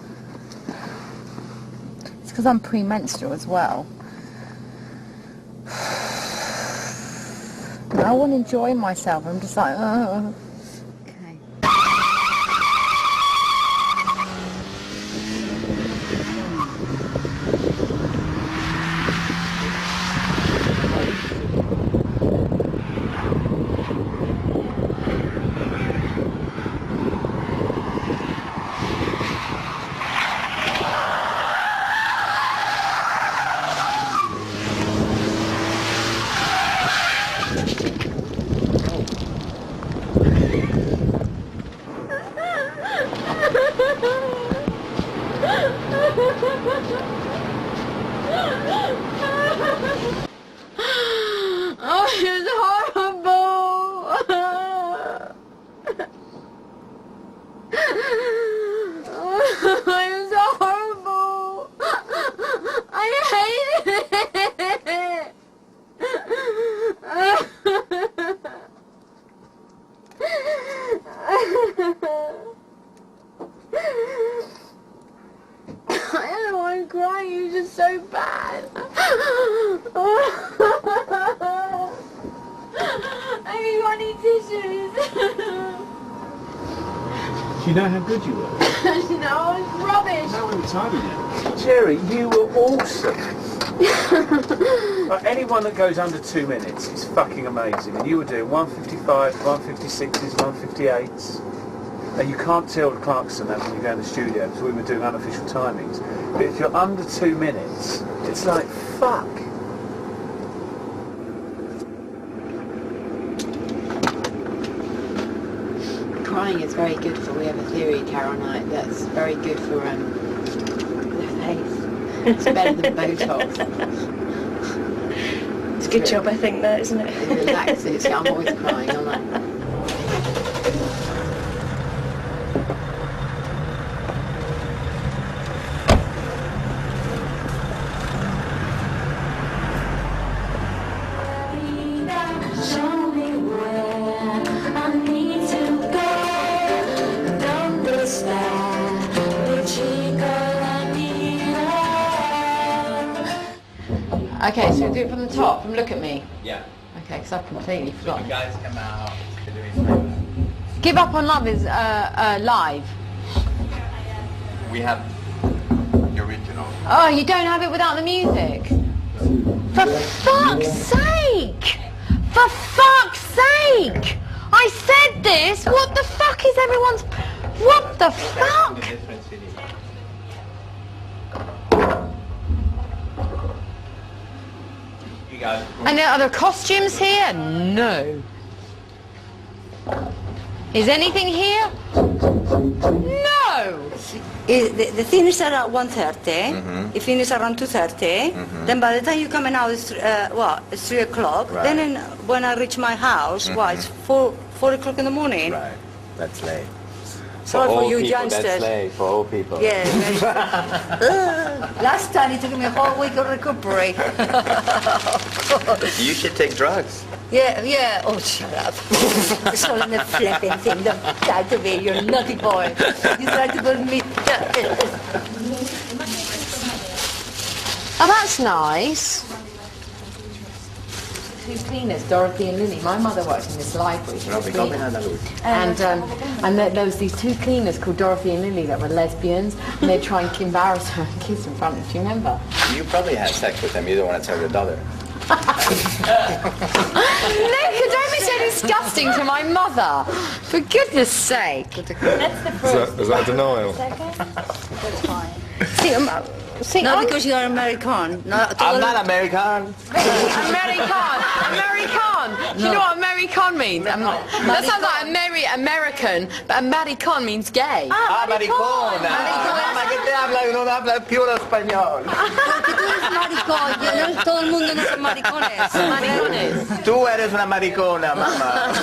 It's because I'm premenstrual as well. And I want to enjoy myself. I'm just like, okay. Oh, it's horrible! It's horrible! I hate it! I don't want to cry, you're just so bad. Have you got any tissues? Do you know how good you were? No, it's rubbish. No one told me that. Geri, you were awesome. Like, anyone that goes under 2 minutes is fucking amazing. And you were doing 155s, 156s, 158s. And you can't tell the Clarkson that when you go in the studio, because we were doing unofficial timings. But if you're under 2 minutes, it's like, fuck. Crying is very good for, we have a theory, Carol and I, that's very good for the face. It's better than Botox. It's a good job, I think, that, isn't it? It relaxes. I'm always crying. I'm like... Okay, so we'll do it from the top, from Look at Me. Yeah. Okay, because I've completely forgotten. You guys come out to do his Give Up on Love is live. We have the original. Oh, you don't have it without the music? For fuck's sake! For fuck's sake! I said this! What the fuck is everyone's... What the fuck? And are there costumes here? No. Is anything here? No! The finish at 1:30. It finishes around 2:30. Then by the time you coming out, it's it's 3 o'clock. Right. Then when I reach my house, it's 4 o'clock in the morning. Right, that's late. Sorry for old you people, youngsters. That's late for old people. Yeah. Last time it took me a whole week of recovery. You should take drugs. Yeah. Oh, shut up. It's all in the flipping thing. Don't try to be, you naughty boy. You try to put me... Oh, that's nice. Two cleaners, Dorothy and Lily. My mother worked in this library. And there was these two cleaners called Dorothy and Lily that were lesbians, and they'd try and embarrass her and kiss in front of her. Do you remember? You probably had sex with them. You don't want to tell your daughter. Nick, don't be so disgusting to my mother. For goodness sake. That's the first. Is that denial? Second? That's fine. See, See, no, because you are American. No, I'm not American. American. Do you know what American means? That sounds like American, but American means gay. Maricona. Ma che te habla y no habla puro español? Porque tú eres maricón. No, todo el mundo no son maricones. Maricones. Tú eres una maricona, mamá.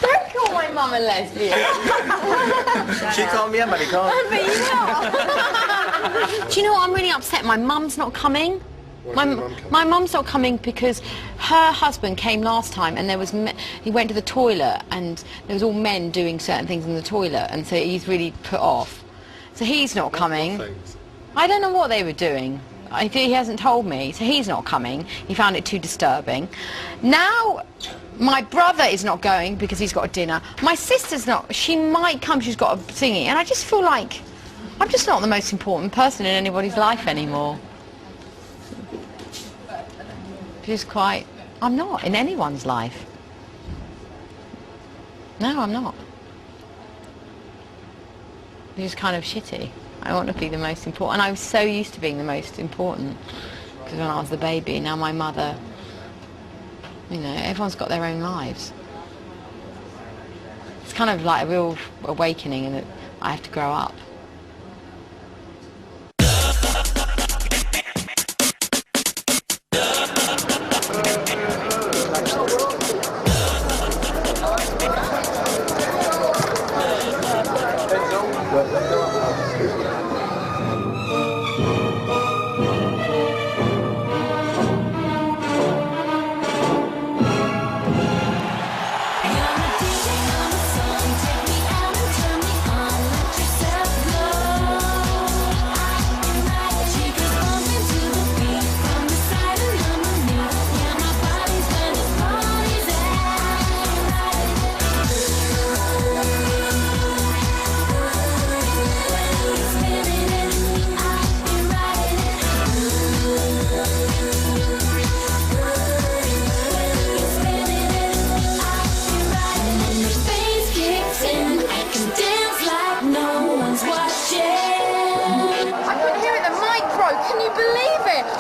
Don't call my mum a lesbian. She called me a maricón. But you know. Do you know what? I'm really upset. My mum's not coming. My mum's not coming because her husband came last time and there was he went to the toilet and there was all men doing certain things in the toilet, and so he's really put off. So he's not coming. I don't know what they were doing. He hasn't told me, so he's not coming. He found it too disturbing. Now my brother is not going because he's got a dinner. My sister's not. She might come. She's got a thingy, and I just feel like I'm just not the most important person in anybody's life anymore. I'm not in anyone's life. No, I'm not. It's just kind of shitty. I want to be the most important, and I was so used to being the most important because when I was the baby, now my mother, you know, everyone's got their own lives. It's kind of like a real awakening, and that I have to grow up.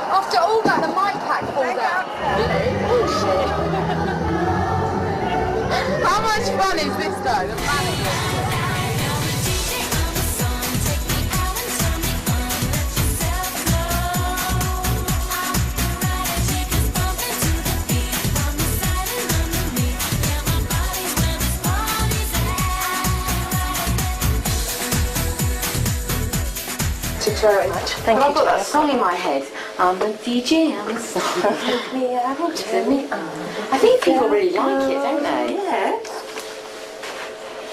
After all that, the mic pack falls out. Oh shit. How much fun is this though? The mannequin. Thank you very much. Thank you. I've got that song in my head. I'm the DJ, I'm the song. Take me out, turn me on. I think people really like it, don't they? Yeah.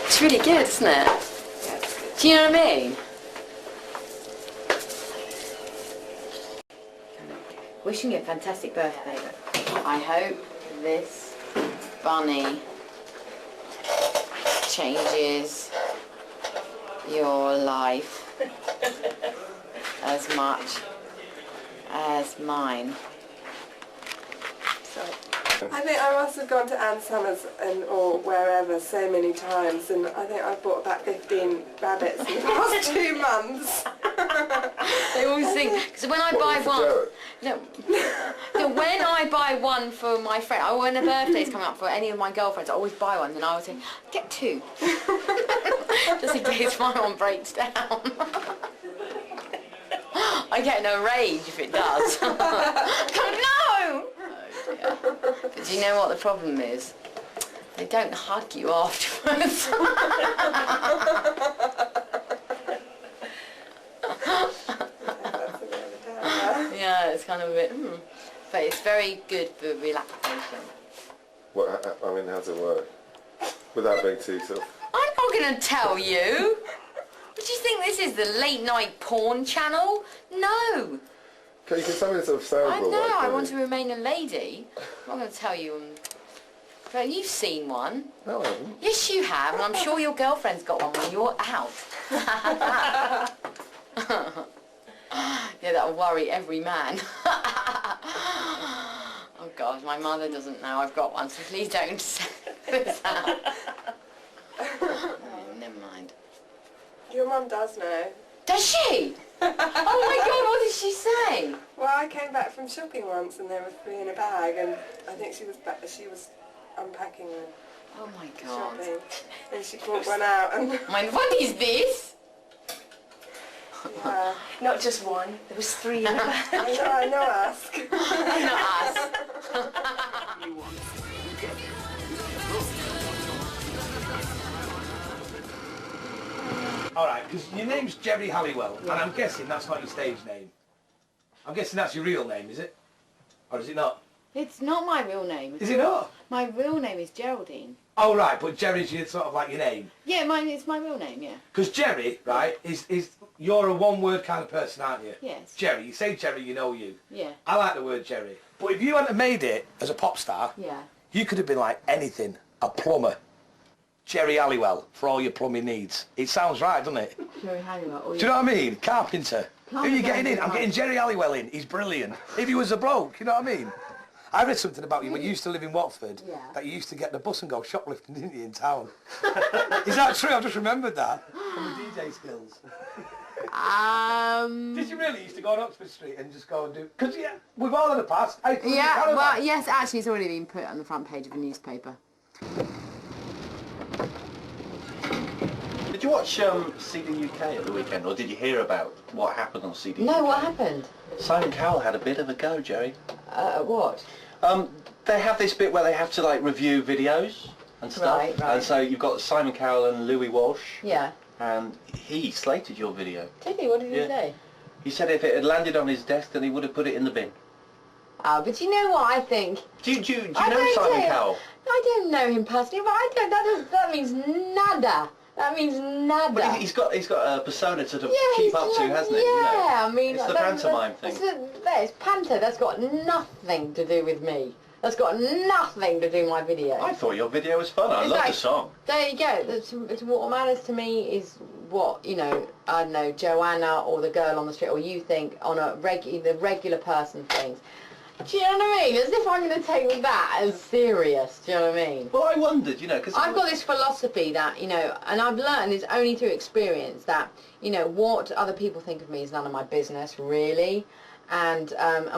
It's really good, isn't it? Do you know what I mean? Wishing you a fantastic birthday. I hope this bunny changes your life as much as mine. I think I must have gone to Ann Summers or wherever so many times, and I think I've bought about 15 rabbits in the past 2 months. They always think, because when I buy one, when I buy one for my friend, when a birthday's coming up for any of my girlfriends, I always buy one, and I always say, get 2, just in case my one breaks down. I get in a rage if it does. No! But do you know what the problem is? They don't hug you afterwards. Yeah, it's kind of a bit, but it's very good for relaxation. What, I mean, how does it work? Without being too sort of... I'm not going to tell you. What, do you think this is, the late night porn channel? No. You can tell me the sort of cerebral. I know, I want to remain a lady. I'm not going to tell you. But you've seen one. No, I haven't. Yes, you have, and I'm sure your girlfriend's got one when you're out. Yeah, that'll worry every man. Oh God, my mother doesn't know I've got one, so please don't say this out. Never mind. Your mum does know. Does she? Oh my God, what did she say? Well, I came back from shopping once and there were 3 in a bag, and I think she was unpacking them. Oh my God. Shopping. And she brought one out and... What is this? Yeah. Not just one, there was 3 in a bag. I know, ask. Not us. Alright, because your name's Geri Halliwell, and I'm guessing that's not your stage name. I'm guessing that's your real name, is it? Or is it not? It's not my real name. Is it not? My real name is Geraldine. Oh right, but Geri's your, sort of like your name. Yeah, it's my real name, yeah. Because Geri, right, is you're a one-word kind of person, aren't you? Yes. Geri, you say Geri, you know you. Yeah. I like the word Geri. But if you hadn't made it as a pop star, Yeah. you could have been like anything. A plumber. Geri Halliwell, for all your plumbing needs. It sounds right, doesn't it? Geri Halliwell. Do you know what I mean? Carpenter. Who are you getting in? I'm getting Geri Halliwell in. He's brilliant. If he was a bloke, you know what I mean? I read something about you when you used to live in Watford, that you used to get the bus and go shoplifting, didn't you, in town? Is that true? I've just remembered that from the DJ skills. Did you really used to go on Oxford Street and just go and do... Because, yeah, we've all in the past. Yeah, well, yes, actually it's already been put on the front page of a newspaper. Did you watch CD UK at the weekend, or did you hear about what happened on CD UK? No, what happened? Simon Cowell had a bit of a go, Geri. What? They have this bit where they have to like review videos and stuff. Right. And so you've got Simon Cowell and Louis Walsh. Yeah. And he slated your video. Did he? What did he say? He said if it had landed on his desk, then he would have put it in the bin. But you know what I think? Do you know Simon Cowell? I don't know him personally, but I don't. That means nada. That means nada. But he's got a persona to keep up to, hasn't he? Yeah, I mean... It's the pantomime thing. It's panto. That's got nothing to do with me. That's got nothing to do with my video. I thought your video was fun. I love the song. There you go. It's what matters to me is what, you know, I don't know, Joanna or the girl on the street, or you think on the regular person things. Do you know what I mean? As if I'm going to take that as serious, do you know what I mean? Well, I wondered, you know, because... I've got this philosophy that, you know, and I've learned this only through experience, that, you know, what other people think of me is none of my business, really, and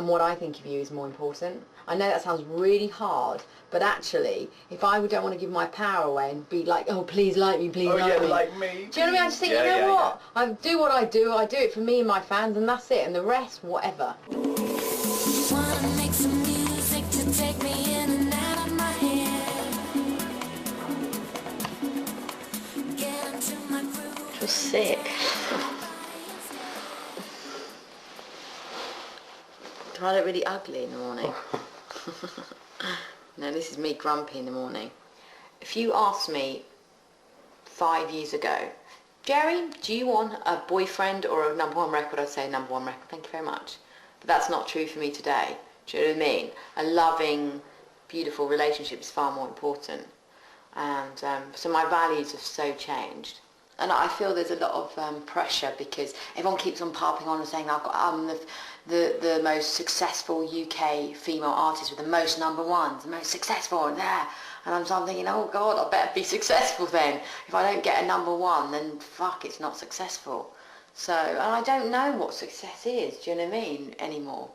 what I think of you is more important. I know that sounds really hard, but actually, if I don't want to give my power away and be like, oh, please like me, please like me. like me. Do you know what I mean? I just think, you know what? I do what I do it for me and my fans, and that's it, and the rest, whatever. Wanna make some music to take me in and out of my head. Get into my groove. You're sick. Do I look really ugly in the morning? No, this is me grumpy in the morning. If you asked me 5 years ago, Geri, do you want a boyfriend or a #1 record? I'd say #1 record, thank you very much. But that's not true for me today. Do you know what I mean? A loving, beautiful relationship is far more important. And so my values have so changed. And I feel there's a lot of pressure because everyone keeps on harping on and saying I'm the most successful UK female artist with the most #1s, the most successful, and there. And I'm thinking, oh God, I better be successful then. If I don't get a #1, then fuck, it's not successful. So, and I don't know what success is, do you know what I mean, anymore.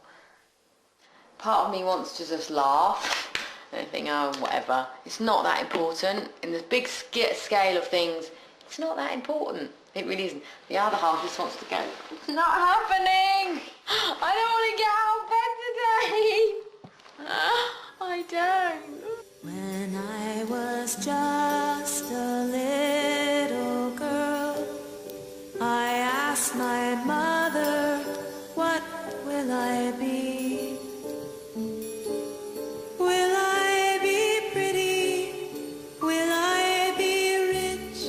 Part of me wants to just laugh and think, oh, whatever. It's not that important. In the big scale of things, it's not that important. It really isn't. The other half just wants to go, it's not happening. I don't want to get out of bed today. I don't. When I was just a little girl, I asked my mother, what will I be? Will I be pretty? Will I be rich?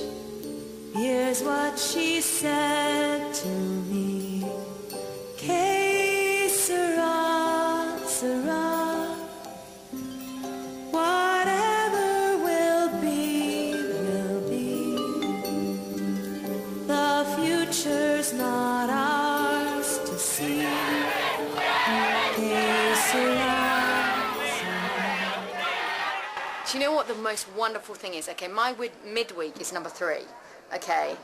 Here's what she said to me. Que sera, sera. Whatever will be, will be. The future's not ours to see. Que sera. Do you know what the most wonderful thing is? Okay, my midweek is #3, okay?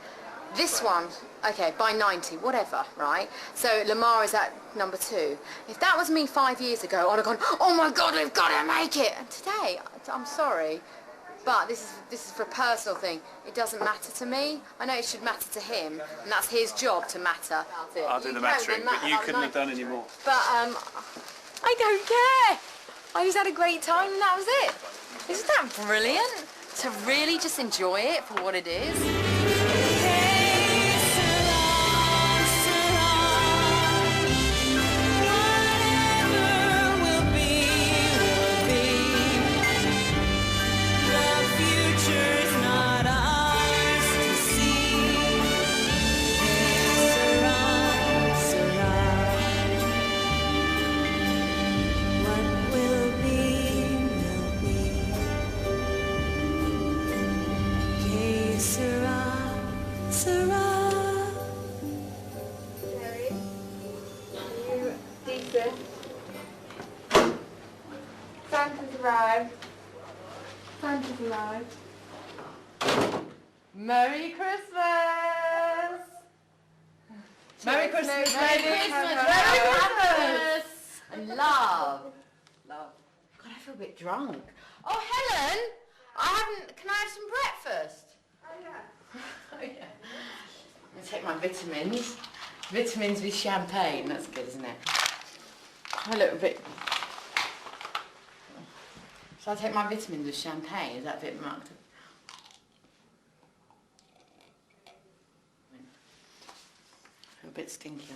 This one, okay, by 90, whatever, right? So Lamar is at number 2. If that was me 5 years ago, I'd have gone, oh my God, we've got to make it. And today, I'm sorry, but this is for a personal thing. It doesn't matter to me. I know it should matter to him, and that's his job to matter. I'll do the mattering, but you couldn't have done any more. But I don't care. I just had a great time, and that was it. Isn't that brilliant? To really just enjoy it for what it is. Santa's arrived. Santa's arrived. Merry Christmas! Merry Christmas! Merry Christmas! Merry Christmas! And love. Love. God, I feel a bit drunk. Oh, Helen! Can I have some breakfast? Oh, yeah. Oh, yeah. I'm going to take my vitamins. Vitamins with champagne. That's good, isn't it? I look a bit... Shall I take my vitamins with champagne? Is that a bit marked? I feel a bit stinky.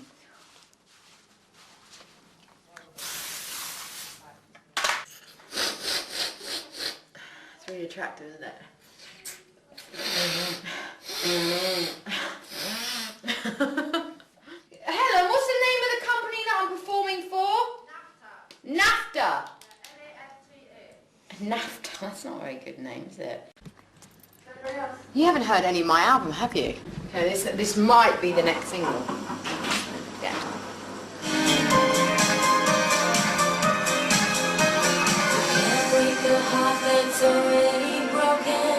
It's really attractive, isn't it? Helen, what's the name of the company that I'm performing for? NAFTA. NAFTA. That's not a very good name, is it? You haven't heard any of my album, have you? Okay, this might be the next single. Yeah.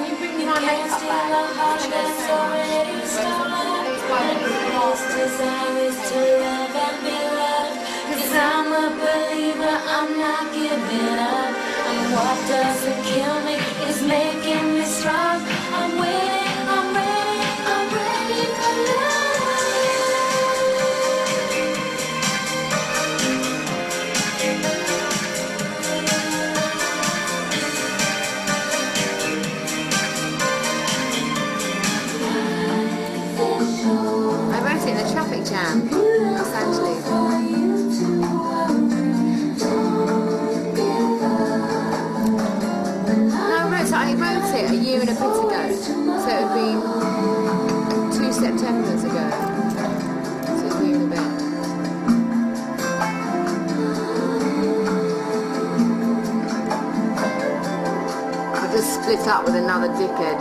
You bring me my makeup Cause I'm a believer, I'm not giving up. And what doesn't kill me is making me strong. I'm waiting, I'm ready, I'm ready for love. I wrote it in a traffic jam, Los Angeles. I wrote it a year and a bit ago, so it would be 2 Septembers ago, so a year and a bit. I just split up with another dickhead.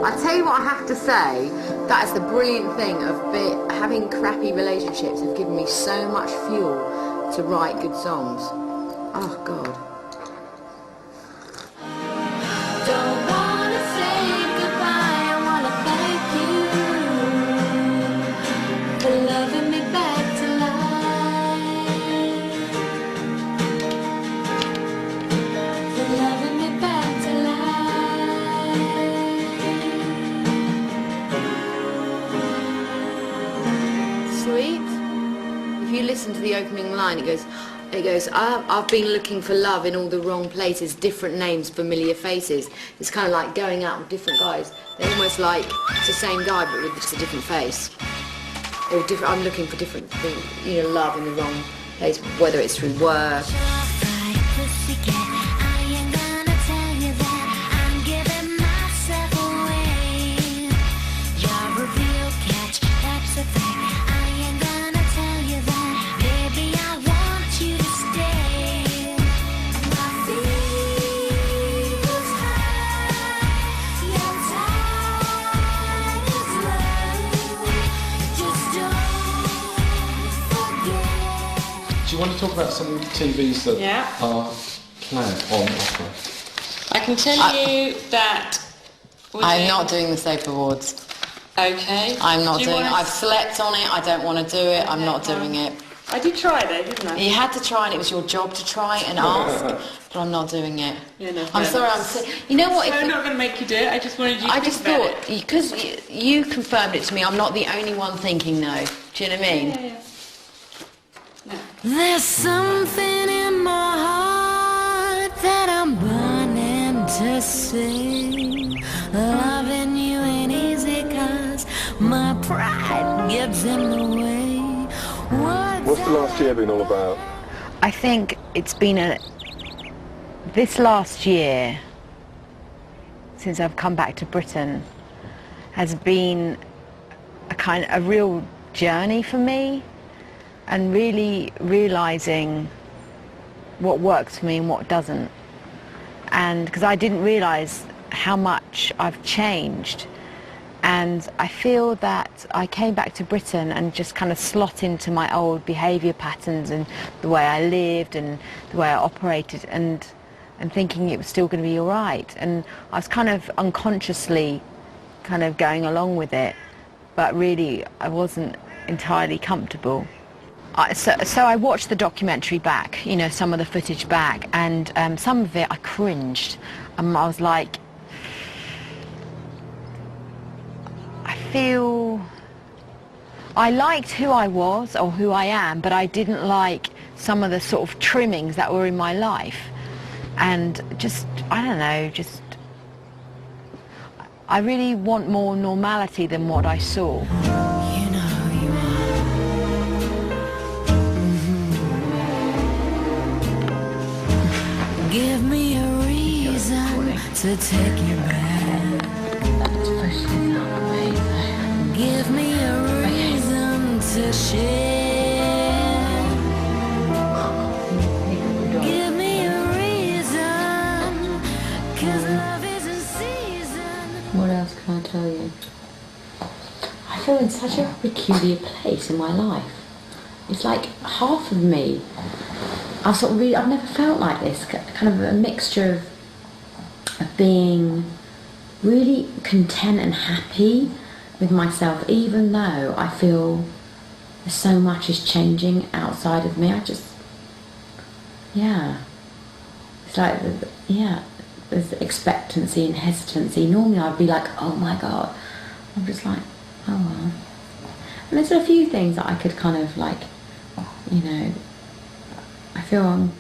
I tell you what I have to say, that is the brilliant thing of having crappy relationships have given me so much fuel to write good songs. Oh God. Don't wanna say goodbye, I wanna thank you for loving me back to life. For loving me back to life. Sweet. If you listen to the opening line, it goes, I've been looking for love in all the wrong places, different names, familiar faces. It's kind of like going out with different guys. They're almost like it's the same guy but with just a different face. Or different. I'm looking for different, love in the wrong place, whether it's through work. Do you want to talk about some TVs that are planned on offer? I can tell you that I'm not doing the Soap Awards. Okay. I'm not Do you doing it. wanna- I've slept on it. I don't want to do it. I'm not doing it. I did try though, didn't I? You had to try, and it was your job to try and ask, but I'm not doing it. Yeah, no, I'm sorry. You know what? I'm not going to make you do it. I just wanted you to I think just about thought, because you confirmed it to me, I'm not the only one thinking no. Do you know what I mean? Yeah. There's something in my heart that I'm burning to say. Loving you ain't easy 'cause my pride gets in the way. What's the last year been all about? I think it's been this last year, since I've come back to Britain, has been a real journey for me, and really realising what works for me and what doesn't. And because I didn't realise how much I've changed, and I feel that I came back to Britain and just kind of slot into my old behaviour patterns and the way I lived and the way I operated, and thinking it was still going to be all right. And I was kind of unconsciously kind of going along with it, but really I wasn't entirely comfortable. So I watched the documentary back, you know, some of the footage back, and some of it I cringed. I was like, I liked who I was or who I am, but I didn't like some of the sort of trimmings that were in my life. And just, I don't know, just, I really want more normality than what I saw. You know who you are. Give me a reason to take you back. Give me a reason to share. Give me a reason, 'cause love is in season. What else can I tell you? I feel in such a peculiar place in my life. It's like half of me, I've never felt like this, kind of a mixture of being really content and happy with myself, even though I feel so much is changing outside of me. It's like, there's expectancy and hesitancy. Normally I'd be like, oh my God. I'm just like, oh well. And there's a few things that I could kind of like, you know, I feel I'm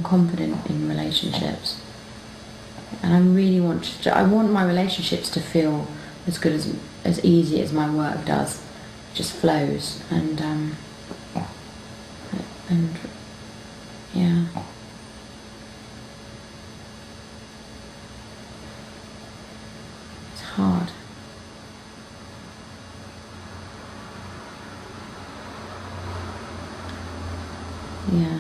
confident in relationships. And I want my relationships to feel as good as easy as my work does. It just flows, and yeah. It's hard. Yeah.